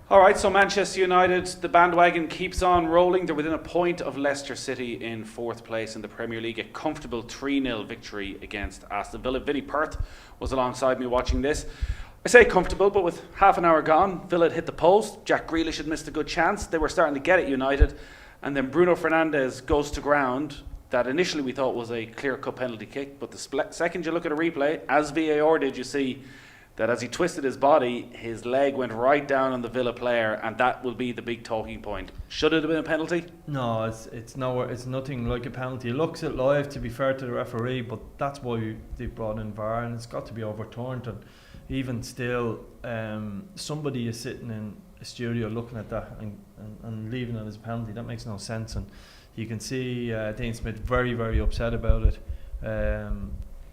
All right, so Manchester United, the bandwagon keeps on rolling. They're within a point of Leicester City in fourth place in the Premier League. A comfortable 3-0 victory against Aston Villa. Vinny Perth was alongside me watching this. I say comfortable, but with half an hour gone, Villa had hit the post. Jack Grealish had missed a good chance. They were starting to get at United. And then Bruno Fernandes goes to ground. That initially we thought was a clear-cut penalty kick. But the second you look at a replay, as VAR did, you see that as he twisted his body, his leg went right down on the Villa player, and that will be the big talking point. Should it have been a penalty? No, it's nowhere. It's nothing like a penalty. It looks it live, to be fair to the referee, but that's why they've brought in VAR, and it's got to be overturned. And even still, somebody is sitting in a studio looking at that and leaving it as a penalty. That makes no sense. And you can see Dean Smith very, very upset about it.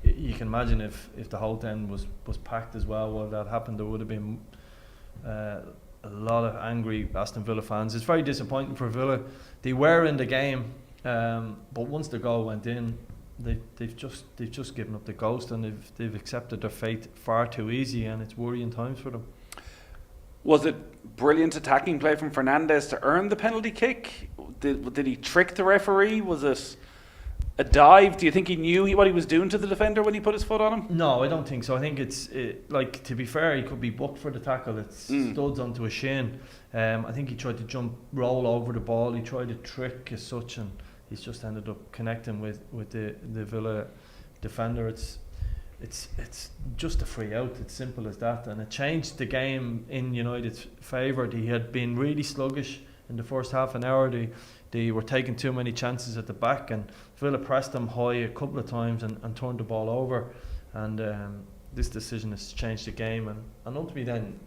You can imagine if the whole end was packed as well while that happened, there would have been a lot of angry Aston Villa fans. It's very disappointing for Villa. They were in the game, but once the goal went in, they've just given up the ghost, and they've accepted their fate far too easy, and it's worrying times for them. Was it brilliant attacking play from Fernandes to earn the penalty kick? Did he trick the referee? Was it a dive? Do you think he knew what he was doing to the defender when he put his foot on him? No, I don't think so. I think to be fair, he could be booked for the tackle. It's studs onto a shin. I think he tried to roll over the ball. He tried to trick as such, and he's just ended up connecting with the Villa defender. It's just a free out. It's simple as that, and it changed the game in United's favour. He had been really sluggish in the first half an hour. They were taking too many chances at the back, and Villa pressed them high a couple of times and turned the ball over. And this decision has changed the game. And ultimately, then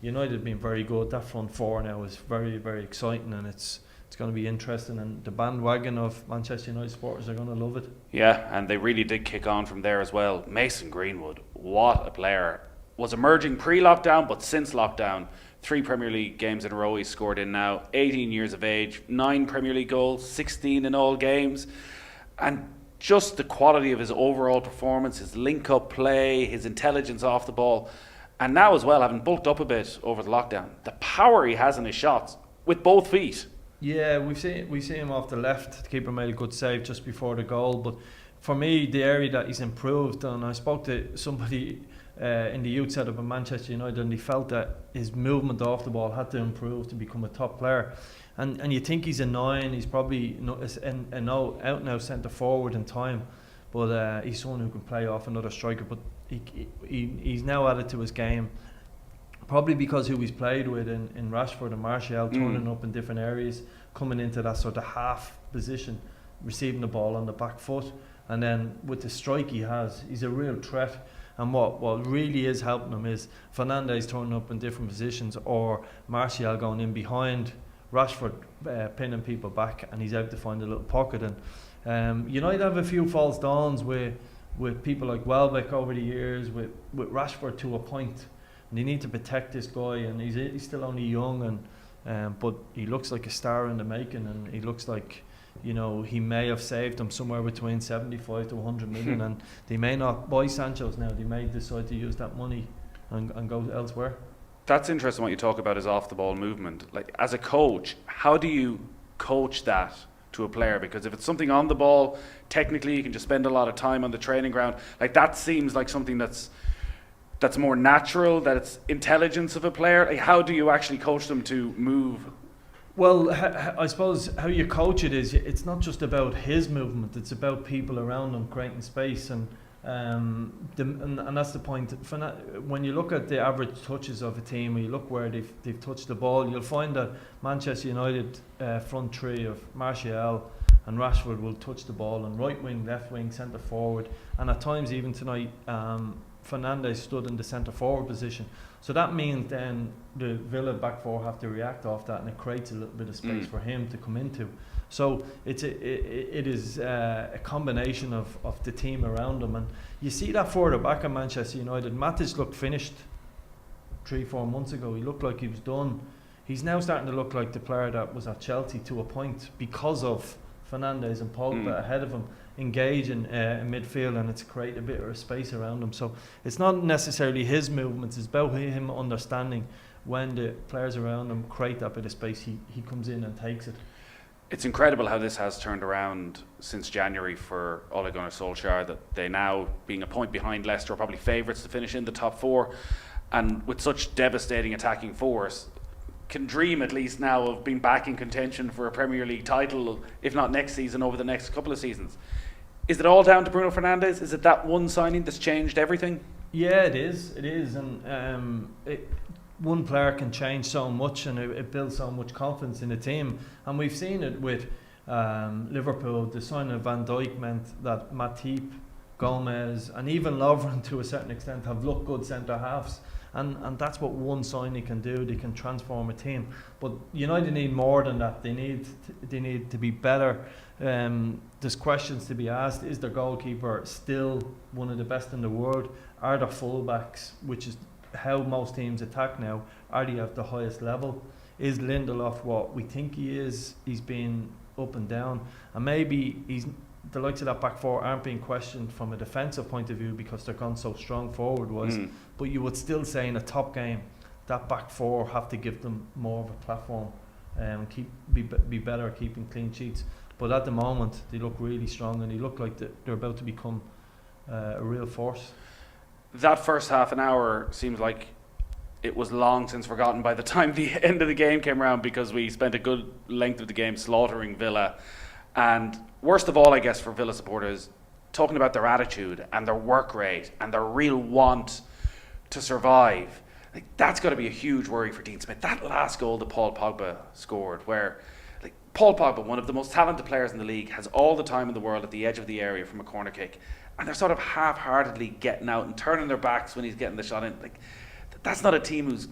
United have been very good. That front four now is very, very exciting, and it's going to be interesting. And the bandwagon of Manchester United supporters are going to love it. Yeah, and they really did kick on from there as well. Mason Greenwood, what a player! Was emerging pre-lockdown, but since lockdown, 3 Premier League games in a row he's scored in now. 18 years of age, 9 Premier League goals, 16 in all games. And just the quality of his overall performance, his link-up play, his intelligence off the ball. And now as well, having bulked up a bit over the lockdown, the power he has in his shots with both feet. Yeah, we see him off the left. The keeper made a good save just before the goal. But for me, the area that he's improved, and I spoke to somebody in the youth setup at Manchester United, and he felt that his movement off the ball had to improve to become a top player. And you think he's a 9, he's probably an out-and-out centre forward in time, but he's someone who can play off another striker. But he's now added to his game, probably because who he's played with in Rashford and Martial, turning up in different areas, coming into that sort of half position, receiving the ball on the back foot, and then with the strike he has, he's a real threat. And what really is helping him is Fernandes turning up in different positions, or Martial going in behind Rashford, pinning people back, and he's able to find a little pocket. And United have a few false dawns with people like Welbeck over the years, with Rashford to a point, and they need to protect this guy. And he's still only young, and but he looks like a star in the making, and he looks like, he may have saved them somewhere between 75 to 100 million, and they may not buy Sancho's now. They may decide to use that money and go elsewhere. That's interesting what you talk about, is off the ball movement. Like, as a coach, how do you coach that to a player? Because if it's something on the ball, technically you can just spend a lot of time on the training ground. Like, that seems like something that's more natural, that it's intelligence of a player. Like, how do you actually coach them to move? Well, I suppose how you coach it is, it's not just about his movement, it's about people around him creating space, and that's the point. When you look at the average touches of a team, or you look where they've touched the ball, you'll find that Manchester United front three of Martial and Rashford will touch the ball, and right wing, left wing, centre forward, and at times even tonight Fernandes stood in the centre forward position. So that means then the Villa back four have to react off that, and it creates a little bit of space for him to come into. So it is a combination of the team around him, and you see that further back at Manchester United. Matic looked finished 3-4 months ago. He looked like he was done. He's now starting to look like the player that was at Chelsea to a point, because of Fernandes and Pogba ahead of him engaging in midfield, and it's create a bit of space around him. So it's not necessarily his movements, it's about him understanding when the players around him create that bit of space, he comes in and takes it. It's incredible how this has turned around since January for Ole Gunnar Solskjaer, that they now, being a point behind Leicester, are probably favourites to finish in the top 4, and with such devastating attacking force, can dream at least now of being back in contention for a Premier League title, if not next season, over the next couple of seasons. Is it all down to Bruno Fernandes? Is it that one signing that's changed everything? Yeah, it is, and one player can change so much, and it builds so much confidence in the team. And we've seen it with Liverpool. The signing of Van Dijk meant that Matip, Gomez, and even Lovren to a certain extent have looked good centre halves. And that's what one signing can do. They can transform a team. But United need more than that. They need to be better. There's questions to be asked. Is their goalkeeper still one of the best in the world? Are their fullbacks, which is how most teams attack now, are they at the highest level? Is Lindelof what we think he is? He's been up and down, and maybe the likes of that back 4 aren't being questioned from a defensive point of view because they're gone so strong forward-wise. But you would still say in a top game that back 4 have to give them more of a platform and be better at keeping clean sheets. But at the moment they look really strong, and they look like they're about to become a real force. That first half an hour seems like it was long since forgotten by the time the end of the game came around, because we spent a good length of the game slaughtering Villa. And worst of all, I guess, for Villa supporters, talking about their attitude and their work rate and their real want to survive. Like, that's got to be a huge worry for Dean Smith. That last goal that Paul Pogba scored, where Paul Pogba, one of the most talented players in the league, has all the time in the world at the edge of the area from a corner kick, and they're sort of half-heartedly getting out and turning their backs when he's getting the shot in. That's not a team who's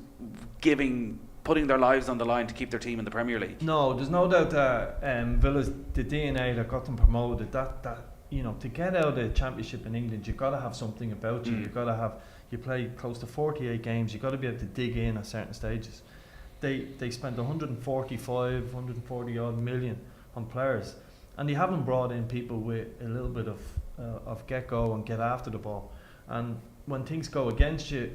putting their lives on the line to keep their team in the Premier League. No, there's no doubt that Villa's the DNA that got them promoted. That to get out of the Championship in England, you've got to have something about you. You've got to have. You play close to 48 games. You've got to be able to dig in at certain stages. They spent 140 odd million on players, and they haven't brought in people with a little bit of get go and get after the ball. And when things go against you,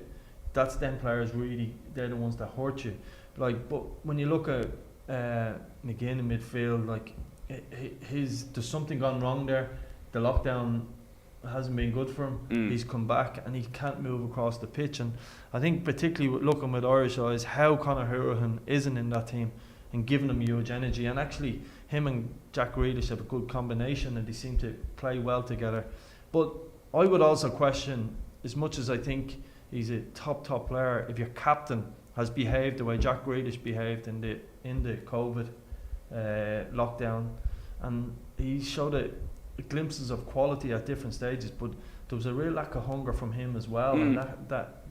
that's them players really. They're the ones that hurt you. But when you look at McGinn in midfield, there's something gone wrong there. The lockdown hasn't been good for him. He's come back and he can't move across the pitch. And I think particularly looking with Irish eyes, how Conor Hourihane isn't in that team and giving them huge energy. And actually, him and Jack Grealish have a good combination and they seem to play well together. But I would also question, as much as I think he's a top player, if your captain has behaved the way Jack Grealish behaved in the COVID lockdown, and he showed glimpses of quality at different stages, but there was a real lack of hunger from him as well, and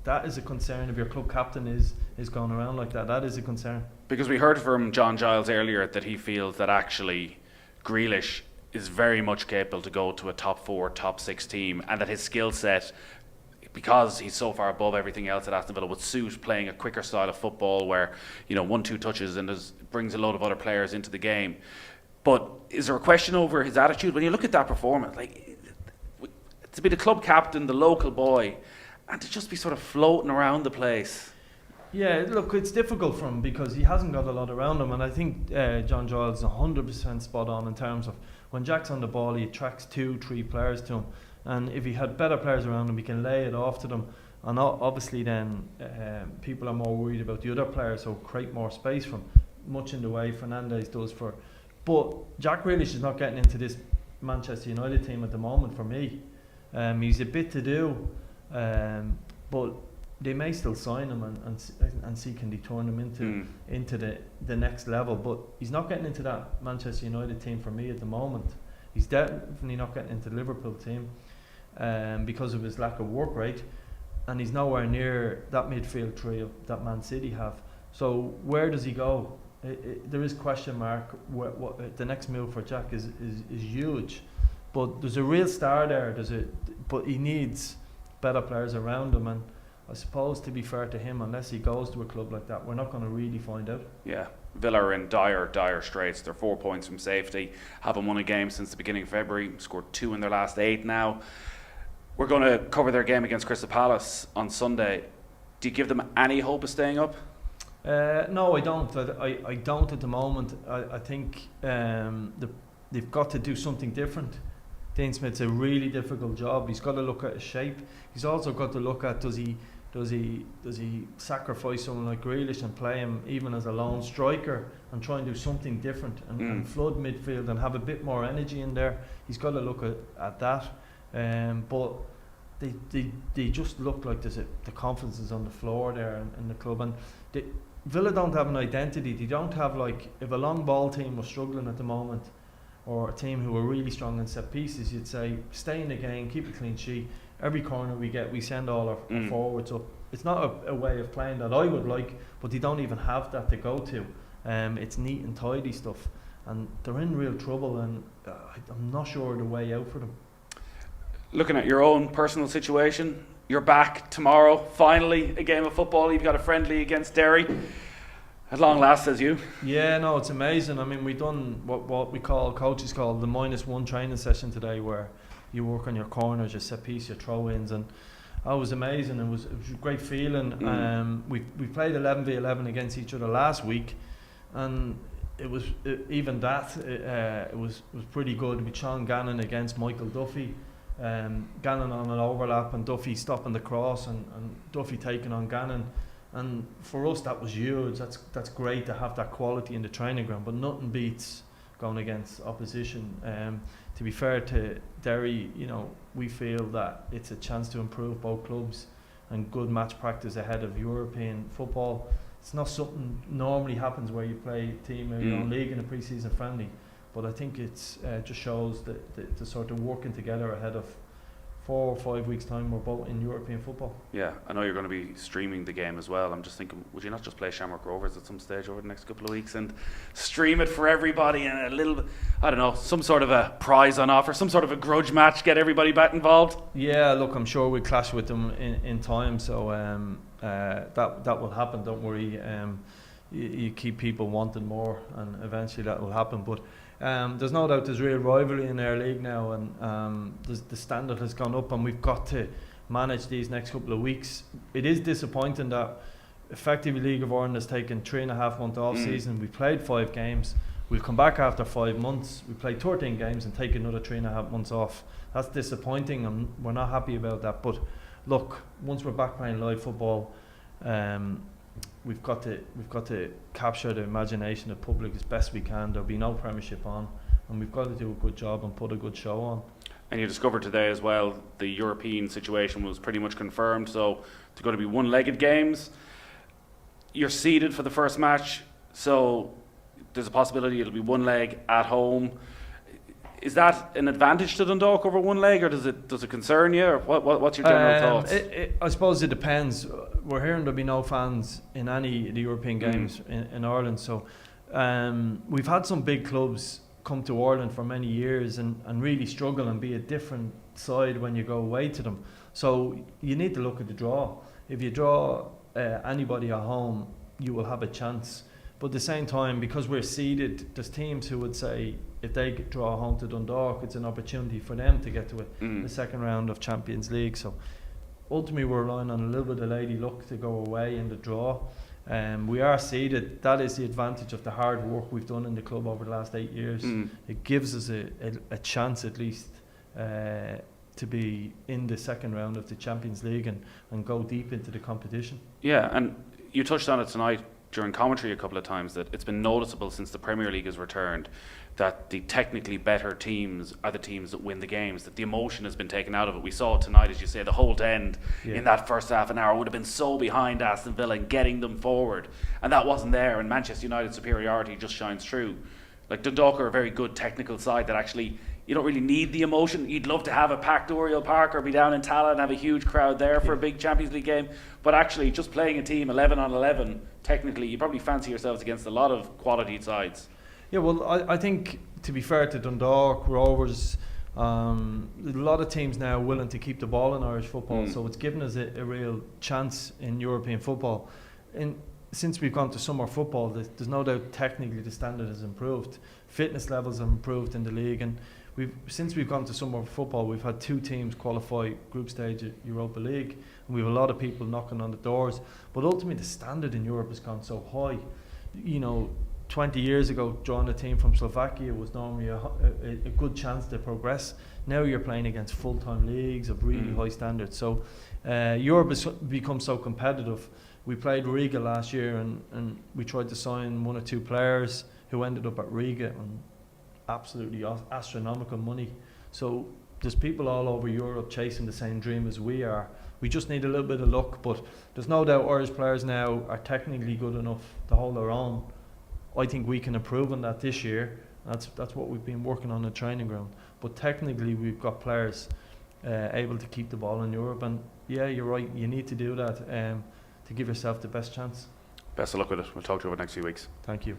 that is a concern. If your club captain is going around like that, that is a concern. Because we heard from John Giles earlier that he feels that actually Grealish is very much capable to go to a top 4, top 6 team, and that his skill set, because he's so far above everything else at Aston Villa, would suit playing a quicker style of football where 1-2 touches and brings a load of other players into the game. But is there a question over his attitude? When you look at that performance, to be the club captain, the local boy, and to just be sort of floating around the place. Yeah, look, it's difficult for him because he hasn't got a lot around him, and I think John Giles is 100% spot on in terms of when Jack's on the ball, he attracts 2-3 players to him. And if he had better players around him, he can lay it off to them. And obviously then people are more worried about the other players, so create more space from much in the way Fernandes does for. But Jack Grealish is not getting into this Manchester United team at the moment for me. He's a bit to do, but they may still sign him and see can they turn him into the next level. But he's not getting into that Manchester United team for me at the moment. He's definitely not getting into the Liverpool team because of his lack of work rate, and he's nowhere near that midfield trio that Man City have. So where does he go? There is question mark. What the next move for Jack is huge, but there's a real star there. But he needs better players around him, and I suppose to be fair to him, unless he goes to a club like that, we're not going to really find out. Yeah, Villa are in dire straits. They're 4 points from safety. Haven't won a game since the beginning of February. Scored 2 in their last 8 now. We're going to cover their game against Crystal Palace on Sunday. Do you give them any hope of staying up? No, I don't. I don't at the moment. I think they've got to do something different. Dean Smith's a really difficult job. He's got to look at his shape. He's also got to look at does he sacrifice someone like Grealish and play him even as a lone striker and try and do something different and flood midfield and have a bit more energy in there. He's got to look at that. But they just look like the confidence is on the floor there in the club. And Villa don't have an identity. They don't have, like, if a long ball team was struggling at the moment, or a team who are really strong in set pieces, you'd say stay in the game, keep a clean sheet. Every corner we get, we send all our forwards up. It's not a way of playing that I would like, but they don't even have that to go to. It's neat and tidy stuff, and they're in real trouble, and I'm not sure the way out for them. Looking at your own personal situation, you're back tomorrow, finally, a game of football. You've got a friendly against Derry. At long last, says you. Yeah, no, it's amazing. I mean, we've done what we coaches call the -1 training session today, where you work on your corners, your set piece, your throw-ins, and it was amazing. It was a great feeling. We played 11v11 against each other last week, and it was pretty good. With Sean Gannon against Michael Duffy, Gannon on an overlap and Duffy stopping the cross, and Duffy taking on Gannon. And for us, that was huge. That's great to have that quality in the training ground, but nothing beats going against opposition. To be fair to Derry, we feel that it's a chance to improve both clubs and good match practice ahead of European football. It's not something normally happens where you play a team in your own league in a pre-season friendly, but I think it's just shows the sort of working together ahead of 4 or 5 weeks' time we're both in European football. Yeah, I know you're going to be streaming the game as well. I'm just thinking, would you not just play Shamrock Rovers at some stage over the next couple of weeks and stream it for everybody, and a little, I don't know, some sort of a prize on offer, some sort of a grudge match, get everybody back involved? Yeah, look, I'm sure we'll clash with them in time, so that will happen, don't worry. You keep people wanting more, and eventually that will happen. But there's no doubt there's real rivalry in our league now, and the standard has gone up, and we've got to manage these next couple of weeks. It is disappointing that effectively League of Ireland has taken 3.5 month off season. We played 5 games. We'll come back after 5 months. We played 13 games and take another 3.5 months off. That's disappointing, and we're not happy about that. But look, once we're back playing live football, we've got to capture the imagination of the public as best we can. There'll be no Premiership on, and we've got to do a good job and put a good show on. And you discovered today as well the European situation was pretty much confirmed, so it's going to be one-legged games. You're seeded for the first match, so there's a possibility it'll be one leg at home. Is that an advantage to Dundalk over one leg, or does it concern you, or what's your general thoughts? I suppose it depends. We're hearing there'll be no fans in any of the European games in Ireland, so we've had some big clubs come to Ireland for many years and really struggle and be a different side when you go away to them. So you need to look at the draw. If you draw anybody at home, you will have a chance. But at the same time, because we're seeded, there's teams who would say if they draw home to Dundalk, it's an opportunity for them to get to the second round of Champions League. So ultimately we're relying on a little bit of lady luck to go away in the draw. We are seeded. That is the advantage of the hard work we've done in the club over the last 8 years. It gives us a chance at least to be in the second round of the Champions League and go deep into the competition. Yeah, and you touched on it tonight during commentary a couple of times that it's been noticeable since the Premier League has returned that the technically better teams are the teams that win the games, that the emotion has been taken out of it. We saw it tonight, as you say, the whole end in that first half an hour would have been so behind Aston Villa and getting them forward, and that wasn't there, and Manchester United's superiority just shines through. Like, Dundalk are a very good technical side that actually you don't really need the emotion. You'd love to have a packed Oriel Park or be down in Tala and have a huge crowd there for a big Champions League game, but actually just playing a team 11 on 11, technically you probably fancy yourselves against a lot of quality sides. Yeah, well, I think, to be fair to Dundalk, Rovers, a lot of teams now are willing to keep the ball in Irish football, so it's given us a real chance in European football. Since we've gone to summer football, there's no doubt technically the standard has improved. Fitness levels have improved in the league, and since we've gone to summer football, we've had 2 teams qualify group stage at Europa League, and We have a lot of people knocking on the doors, but ultimately the standard in Europe has gone so high. 20 years ago, joining a team from Slovakia was normally a good chance to progress. Now you're playing against full-time leagues of really high standards. So Europe has become so competitive. We played Riga last year, and we tried to sign 1 or 2 players who ended up at Riga on absolutely astronomical money. So there's people all over Europe chasing the same dream as we are. We just need a little bit of luck, but there's no doubt Irish players now are technically good enough to hold their own. I think we can improve on that this year. That's what we've been working on the training ground. But technically we've got players able to keep the ball in Europe, and yeah, you're right, you need to do that to give yourself the best chance. Best of luck with it. We'll talk to you over the next few weeks. Thank you.